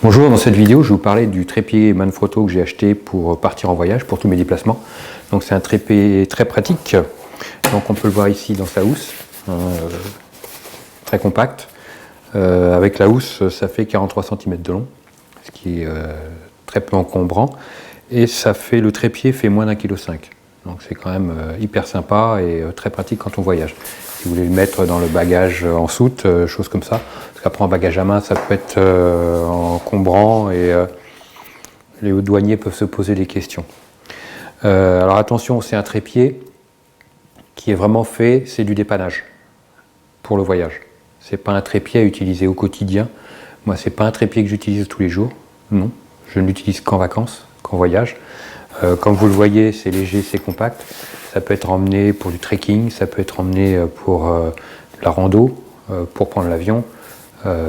Bonjour, dans cette vidéo je vais vous parler du trépied Manfrotto que j'ai acheté pour partir en voyage, pour tous mes déplacements. Donc c'est un trépied très pratique, donc on peut le voir ici dans sa housse, très compact. Avec la housse ça fait 43 cm de long, ce qui est très peu encombrant, et ça fait, le trépied fait moins d'1,5 kg. Donc c'est quand même hyper sympa et très pratique quand on voyage. Si vous voulez le mettre dans le bagage en soute, choses comme ça. Parce qu'après en bagage à main, ça peut être encombrant et les douaniers peuvent se poser des questions. Alors attention, c'est un trépied qui est vraiment fait, c'est du dépannage pour le voyage. C'est pas un trépied à utiliser au quotidien. Moi, c'est pas un trépied que j'utilise tous les jours. Non, je ne l'utilise qu'en vacances, qu'en voyage. Comme vous le voyez, c'est léger, c'est compact. Ça peut être emmené pour du trekking, ça peut être emmené pour la rando, pour prendre l'avion,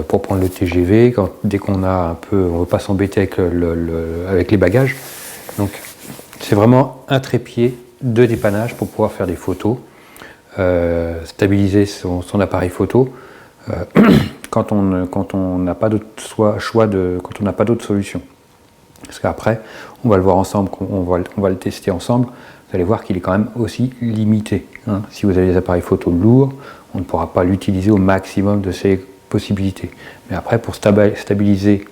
pour prendre le TGV. Dès qu'on a un peu, on ne veut pas s'embêter avec les bagages. Donc, c'est vraiment un trépied de dépannage pour pouvoir faire des photos, stabiliser son appareil photo quand on n'a pas d'autre choix, quand on n'a pas d'autre solution. Parce qu'après, on va le voir ensemble, on va le tester ensemble. Vous allez voir qu'il est quand même aussi limité. Si vous avez des appareils photo lourds, on ne pourra pas l'utiliser au maximum de ses possibilités. Mais après, pour stabiliser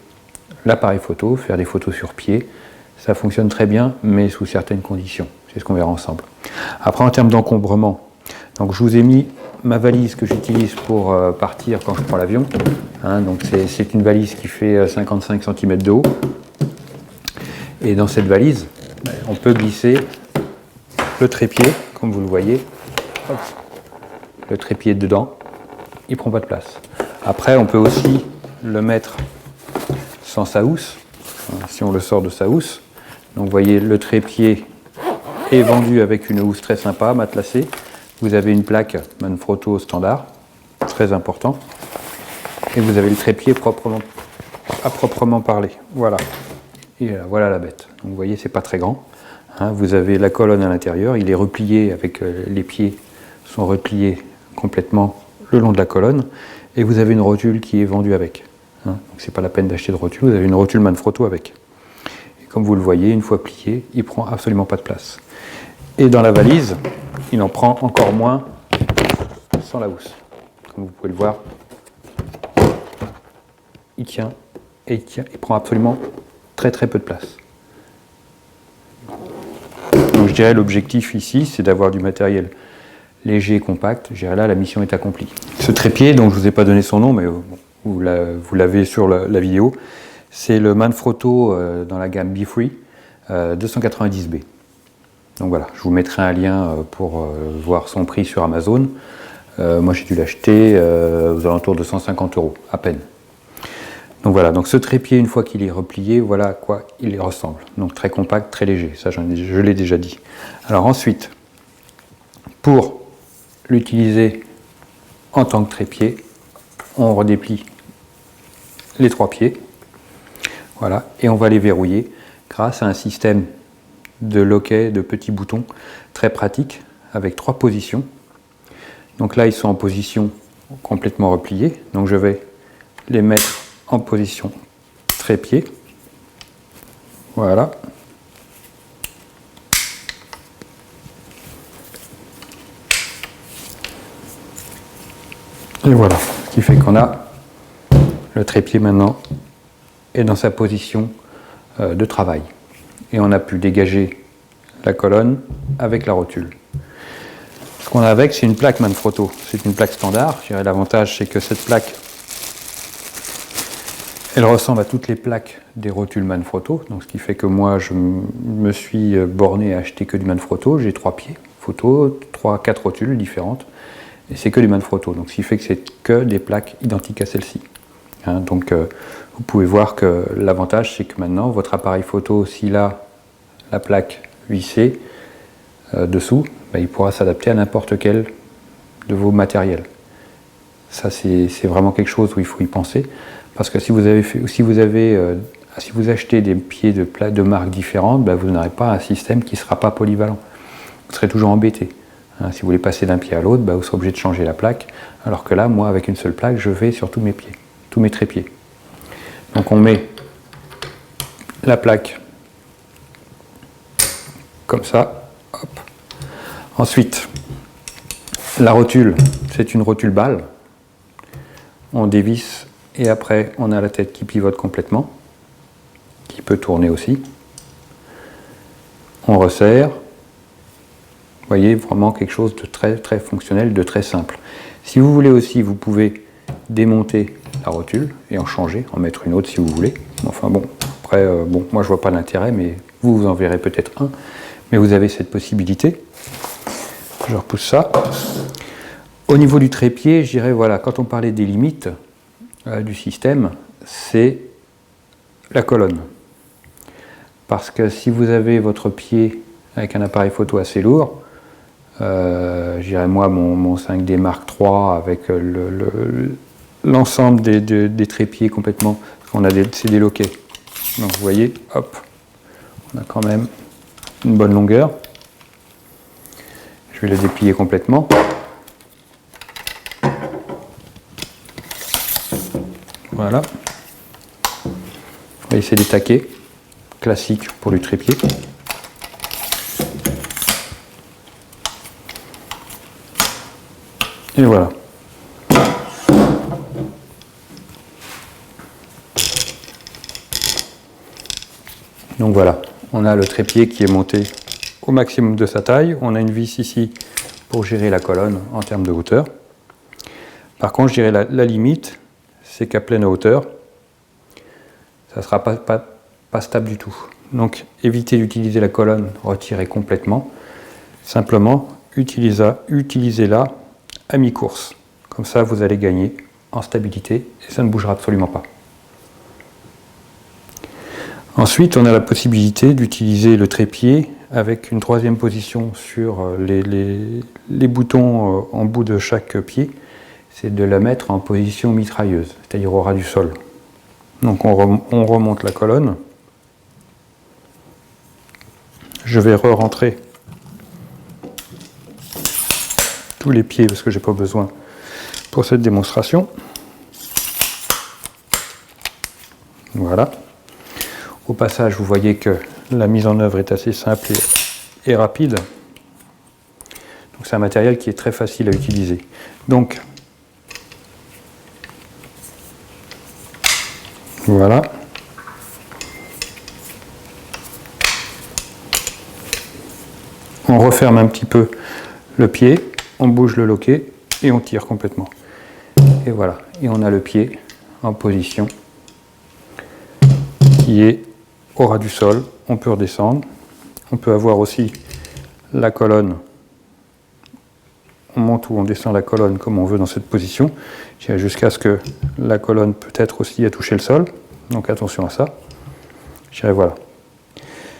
l'appareil photo, faire des photos sur pied, ça fonctionne très bien, mais sous certaines conditions. C'est ce qu'on verra ensemble. Après, en termes d'encombrement, donc je vous ai mis ma valise que j'utilise pour partir quand je prends l'avion. Donc c'est une valise qui fait 55 cm de haut. Et dans cette valise, on peut glisser le trépied, comme vous le voyez. Hop, le trépied dedans, il ne prend pas de place. Après, on peut aussi le mettre sans sa housse, si on le sort de sa housse. Donc vous voyez, le trépied est vendu avec une housse très sympa, matelassée. Vous avez une plaque Manfrotto standard, très important. Et vous avez le trépied à proprement parler. Voilà. Et voilà la bête. Donc vous voyez, c'est pas très grand. Vous avez la colonne à l'intérieur, il est replié avec les pieds sont repliés complètement le long de la colonne, et vous avez une rotule qui est vendue avec. Donc c'est pas la peine d'acheter de rotule, vous avez une rotule Manfrotto avec. Et comme vous le voyez, une fois plié, il prend absolument pas de place. Et dans la valise, il en prend encore moins sans la housse. Comme vous pouvez le voir, il tient, il prend absolument très peu de place. Donc je dirais l'objectif ici, c'est d'avoir du matériel léger et compact. Je dirais là, la mission est accomplie. Ce trépied, dont je ne vous ai pas donné son nom, mais vous l'avez sur la vidéo, c'est le Manfrotto dans la gamme Be-Free 290B. Donc voilà, je vous mettrai un lien pour voir son prix sur Amazon. Moi j'ai dû l'acheter aux alentours de 150 € à peine. Donc voilà, donc ce trépied, une fois qu'il est replié, voilà à quoi il ressemble. Donc très compact, très léger, ça je l'ai déjà dit. Alors ensuite, pour l'utiliser en tant que trépied, on redéplie les trois pieds, voilà, et on va les verrouiller grâce à un système de loquet, de petits boutons très pratique, avec 3 positions. Donc là, ils sont en position complètement repliée, donc je vais les mettre en position trépied, voilà. Et voilà, ce qui fait qu'on a le trépied maintenant est dans sa position de travail. Et on a pu dégager la colonne avec la rotule. Ce qu'on a avec, c'est une plaque Manfrotto. C'est une plaque standard. Je dirais l'avantage, c'est que cette plaque, elle ressemble à toutes les plaques des rotules Manfrotto, donc ce qui fait que moi je me suis borné à acheter que du Manfrotto. J'ai 3 pieds photo, 4 rotules différentes, et c'est que du Manfrotto, donc ce qui fait que c'est que des plaques identiques à celle-ci. Donc vous pouvez voir que l'avantage, c'est que maintenant votre appareil photo, s'il a la plaque vissée dessous, il pourra s'adapter à n'importe quel de vos matériels. Ça c'est vraiment quelque chose où il faut y penser. Parce que si vous achetez des pieds de marques différentes, vous n'aurez pas un système qui ne sera pas polyvalent. Vous serez toujours embêté. Si vous voulez passer d'un pied à l'autre, vous serez obligé de changer la plaque. Alors que là, moi, avec une seule plaque, je vais sur tous mes pieds, tous mes trépieds. Donc on met la plaque comme ça. Hop. Ensuite, la rotule, c'est une rotule balle. On dévisse et après on a la tête qui pivote complètement, qui peut tourner aussi. On resserre. Vous voyez, vraiment quelque chose de très très fonctionnel, de très simple. Si vous voulez aussi, vous pouvez démonter la rotule et en changer, en mettre une autre si vous voulez. Enfin bon, après, moi je vois pas l'intérêt, mais vous en verrez peut-être un. Mais vous avez cette possibilité. Je repousse ça. Au niveau du trépied, je dirais, voilà, quand on parlait des limites du système, c'est la colonne. Parce que si vous avez votre pied avec un appareil photo assez lourd, je dirais moi mon 5D Mark III avec l'ensemble des trépieds complètement, c'est déloqué. Donc vous voyez, hop, on a quand même une bonne longueur. Je vais le déplier complètement. Voilà. Vous voyez, c'est des taquets classiques pour du trépied. Et voilà. Donc voilà, on a le trépied qui est monté au maximum de sa taille. On a une vis ici pour gérer la colonne en termes de hauteur. Par contre, je dirais la limite, c'est qu'à pleine hauteur, ça ne sera pas stable du tout. Donc évitez d'utiliser la colonne retirée complètement. Simplement, utilisez-la à mi-course. Comme ça, vous allez gagner en stabilité et ça ne bougera absolument pas. Ensuite, on a la possibilité d'utiliser le trépied avec une troisième position sur les boutons en bout de chaque pied. C'est de la mettre en position mitrailleuse, c'est-à-dire au ras du sol. Donc on remonte la colonne. Je vais re-rentrer tous les pieds parce que j'ai pas besoin pour cette démonstration. Voilà. Au passage, vous voyez que la mise en œuvre est assez simple et rapide. Donc c'est un matériel qui est très facile à utiliser. Donc voilà. On referme un petit peu le pied, on bouge le loquet et on tire complètement. Et voilà, et on a le pied en position qui est au ras du sol. On peut redescendre. On peut avoir aussi la colonne. On monte ou on descend la colonne comme on veut dans cette position, jusqu'à ce que la colonne peut-être aussi ait touché le sol. Donc attention à ça. Je dirais voilà.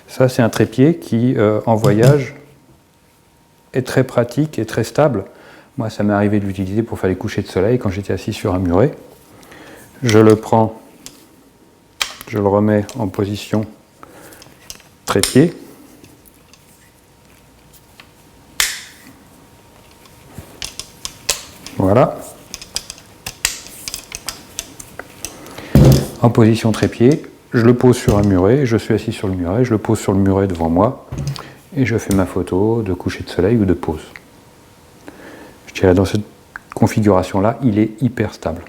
Ça, c'est un trépied qui, en voyage, est très pratique et très stable. Moi, ça m'est arrivé de l'utiliser pour faire les couchers de soleil quand j'étais assis sur un muret. Je le prends, je le remets en position trépied. Voilà. En position trépied, je le pose sur un muret, je suis assis sur le muret, je le pose sur le muret devant moi et je fais ma photo de coucher de soleil ou de pause. Je dirais dans cette configuration-là, il est hyper stable.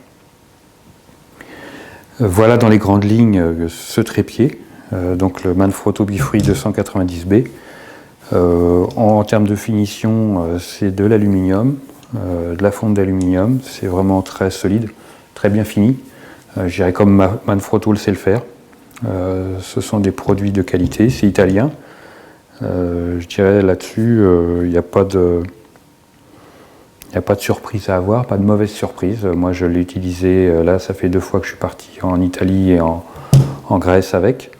Voilà dans les grandes lignes ce trépied, donc le Manfrotto Bifree 290B. En termes de finition, c'est de l'aluminium, de la fonte d'aluminium, c'est vraiment très solide, très bien fini. Je dirais comme Manfrotto le sait le faire. Ce sont des produits de qualité, c'est italien. Je dirais là-dessus, il n'y a pas de surprise à avoir, pas de mauvaise surprise. Moi, je l'ai utilisé, là, ça fait 2 fois que je suis parti en Italie et en Grèce avec.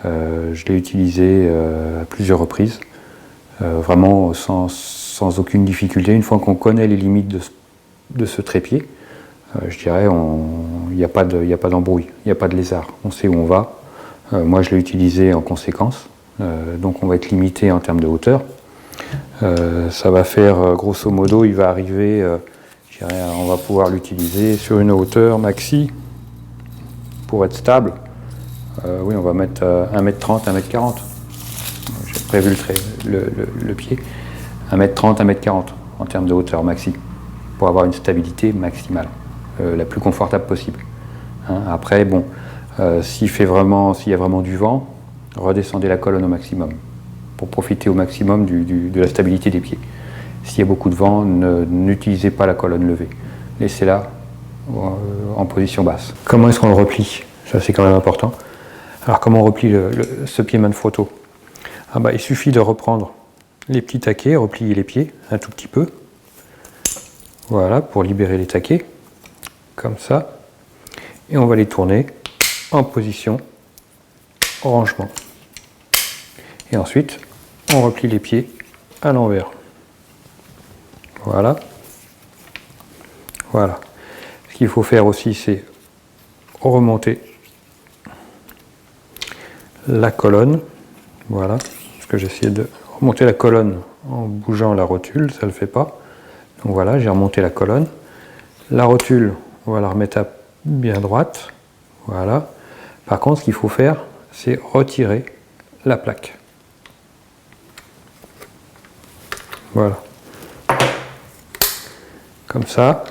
Je l'ai utilisé à plusieurs reprises, vraiment sans aucune difficulté. Une fois qu'on connaît les limites de ce trépied, je dirais, il n'y a pas d'embrouille, il n'y a pas de lézard. On sait où on va. Moi, je l'ai utilisé en conséquence. Donc, on va être limité en termes de hauteur. Ça va faire, grosso modo, il va arriver, je dirais, on va pouvoir l'utiliser sur une hauteur maxi pour être stable. Oui, on va mettre 1m30, 1m40. J'ai prévu le pied. 1m30, 1m40 en termes de hauteur maxi, pour avoir une stabilité maximale, la plus confortable possible. Hein, après, bon, s'il y a vraiment du vent, redescendez la colonne au maximum, pour profiter au maximum de la stabilité des pieds. S'il y a beaucoup de vent, n'utilisez pas la colonne levée. Laissez-la en position basse. Comment est-ce qu'on le replie? Ça, c'est quand même important. Alors, comment on replie ce pied Manfrotto? Il suffit de reprendre les petits taquets, replier les pieds un tout petit peu. Voilà, pour libérer les taquets, comme ça. Et on va les tourner en position rangement. Et ensuite, on replie les pieds à l'envers. Voilà. Voilà. Ce qu'il faut faire aussi, c'est remonter la colonne. Voilà. Parce que j'essayais de remonter la colonne en bougeant la rotule, ça ne le fait pas. Donc voilà, j'ai remonté la colonne. La rotule, on va la remettre à bien droite. Voilà. Par contre, ce qu'il faut faire, c'est retirer la plaque. Voilà. Comme ça,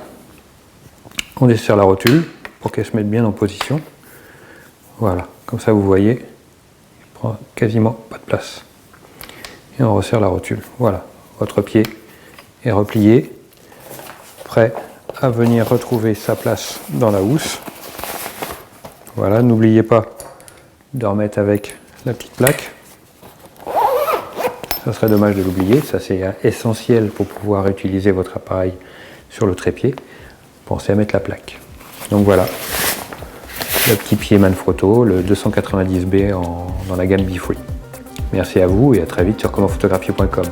on desserre la rotule pour qu'elle se mette bien en position. Voilà. Comme ça, vous voyez, il prend quasiment pas de place. Et on resserre la rotule. Voilà. Votre pied est replié, prêt à venir retrouver sa place dans la housse. Voilà, n'oubliez pas de remettre avec la petite plaque. Ça serait dommage de l'oublier, ça c'est essentiel pour pouvoir utiliser votre appareil sur le trépied. Pensez à mettre la plaque. Donc voilà, le petit pied Manfrotto, le 290B dans la gamme Be Free. Merci à vous et à très vite sur commentphotographier.com.